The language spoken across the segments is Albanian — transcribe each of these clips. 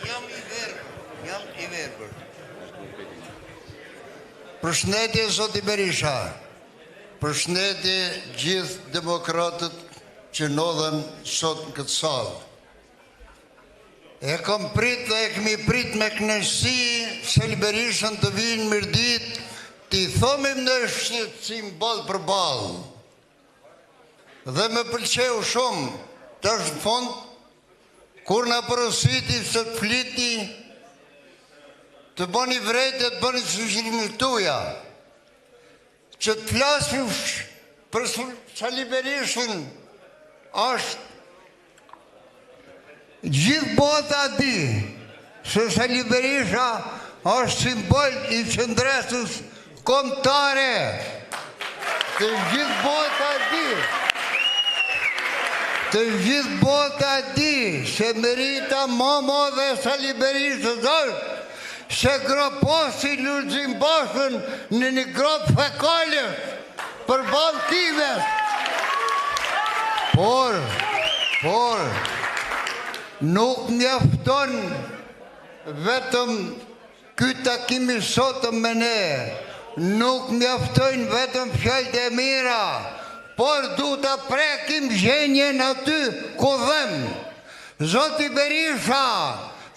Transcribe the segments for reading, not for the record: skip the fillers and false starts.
Jam i verbër. Përshëndetje zoti Berisha. Përshëndetje gjithë demokratët që ndodhen sot në këtë sallë. E kam prit dhe e kemi prit me kënaqësi se Berishën të vinë mirëditë, t'i thomim në shqiptësim ballë për ballë. Dhe më pëlqeu shumë tash në fund kur na porositi se të fliti të bëni vrejtë, të bëni sugjerime tuaja, që të flasim për Sali Berishën është gjithë bota di se Sali Berisha është simbol i qendresës kombëtare. Të gjithë bota di. Të gjithë bota di se merita Momo dhe Sali Berishës është se groposi Lulzim Bashën në një grop fekalës për balë tives. Por, nuk mjafton vetëm ky takimi sot me ne, nuk mjaftojnë vetëm fjalët e mira, por du të prekim gjenjen aty ku dhem. Zoti Berisha,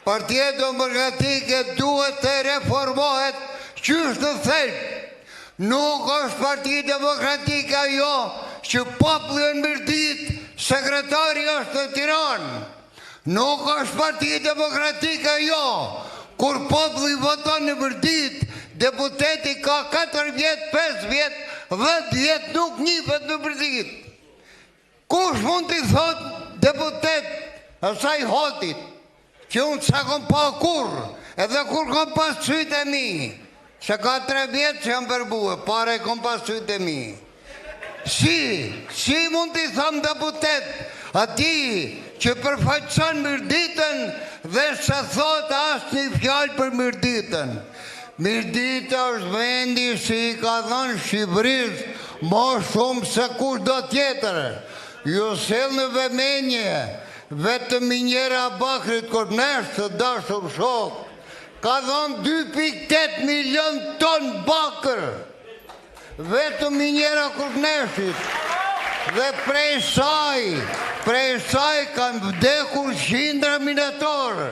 Partia Demokratike duhet të reformohet qysh në thelb. Nuk është Partia Demokratike ajo që populli në mirdit, sekretari është në Tiranë. Nuk është Partia Demokratike ajo kur populli voton në mirdit, deputeti ka 4 vjet, 5 vjet, 10 vjet nuk njihet në mirdit. Kush mund t'i thot deputet asaj hotit që unë sa kom pa kur, edhe kur kom pas sytë e mi, se ka 3 vjetë që jam përbue, pare kom pas sytë e mi. Si mund t'i thëmë deputet ati që përfaqëson mirditën dhe se thot asë një fjallë për mirditën. Mirdita është vendi si i ka dhënë Shqipëris më shumë se kush do tjetër. Ju sel në vëmenje, vetëm Minjera Bakrit Kornesh të dashur shok, ka dhënë 2.8 milion ton bakër, vetëm Minjera Korneshit, dhe prej saj kanë vdekur qindra minatorë,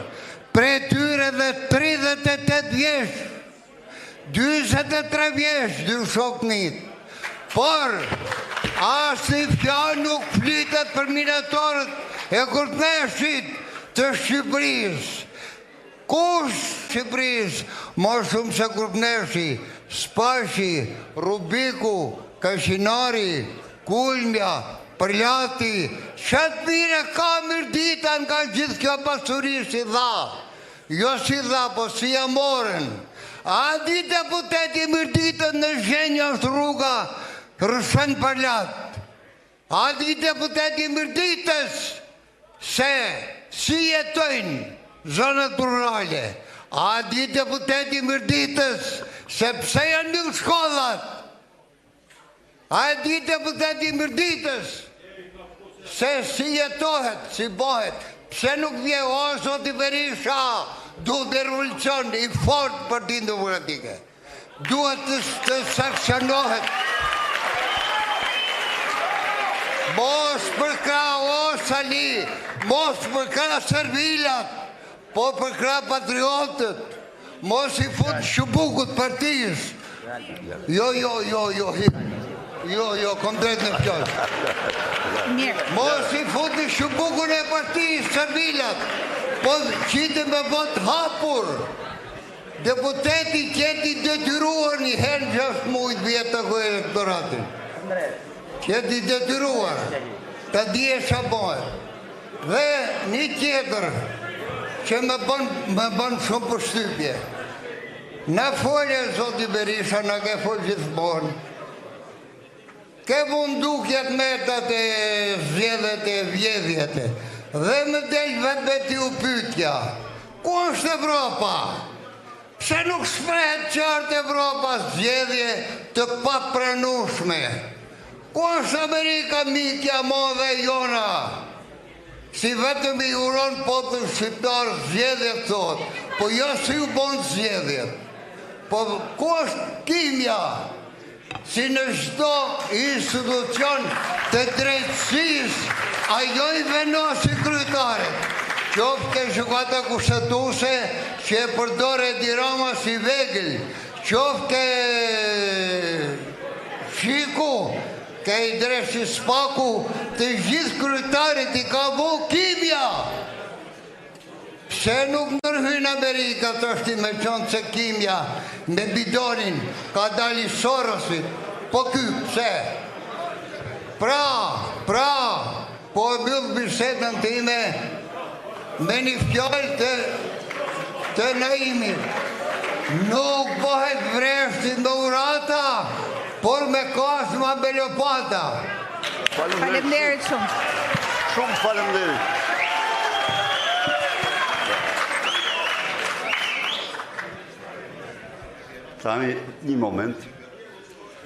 prej tyre dhe 38 vjeç, 23 vjeç, 2 shoknit. Por, asë një fjallë nuk flitet për minatorët e Korneshit të Shqipërisë. Kush Shqipërisë, më shumë se Korneshi, Spashi, Rubiku, Kashinari, Kulmja, Përljati, qatë mire ka mirdita nga gjithë kjo pasuri si dha. Jo si dha, po si amorën. A di deputeti mirditën në Zhenja është rruga Rëshën Përljat. A di deputeti mirditës se si jetojnë zonët rurale. A di deputeti mirditës se pse janë një shkollat. A di deputeti mirditës se si jetohet, si bohet. Pse nuk vje o zoti Berisha, duhet të revolucion i fort për Partinë Demokratike. Duhet të sankcionohet. Mos përkra o Sali, mos përkra Servilat, po përkra patriotët, mos i fut shubukut partijës. Jo, kom drejt në fjallë. Mos i fut në shubukun e partijës Servilat, po qitë me vot hapur. Deputeti qeti detyruar një herë 6 mujt vjetë të kojë elektoratin. Qeti detyruar, të dje shabohet. Dhe një tjetër që me bën shumë përshtypje. Në folje, zoti Berisha, në ke folje gjithmonë. Ke mundukjet metat e zgjedhjet e vjedhjet. Dhe më del vetë me ti u pytja. Ku është Evropa? Pse nuk shprehet qartë Evropa zgjedhje të papranueshme? Ku është Amerika, mikja mo dhe jona? Si vetëm i uron popull shqiptar zgjedhjet thot, po jo si u bon zgjedhjet. Po ku është Kimja? Si në çdo institucion të drejtësisë, ajo i venosi kryetarit. Qoftë gjykata kushtetuese që e përdor Edi Rama si vegël, qoftë Shiku, ka i dreshi Spaku, të gjithë kryetarit i ka bo Kimja. Pse nuk ndërhyn Amerika të është i me qonë se Kimja me bidonin ka dali Sorosit, po ky pse? Pra, po e bëllë bisedën time me një fjallë të Naimi. Nuk bëhet vreshti me urata, por me kasma me lopata. Faleminderit shumë. Shumë faleminderit. Tani, një moment.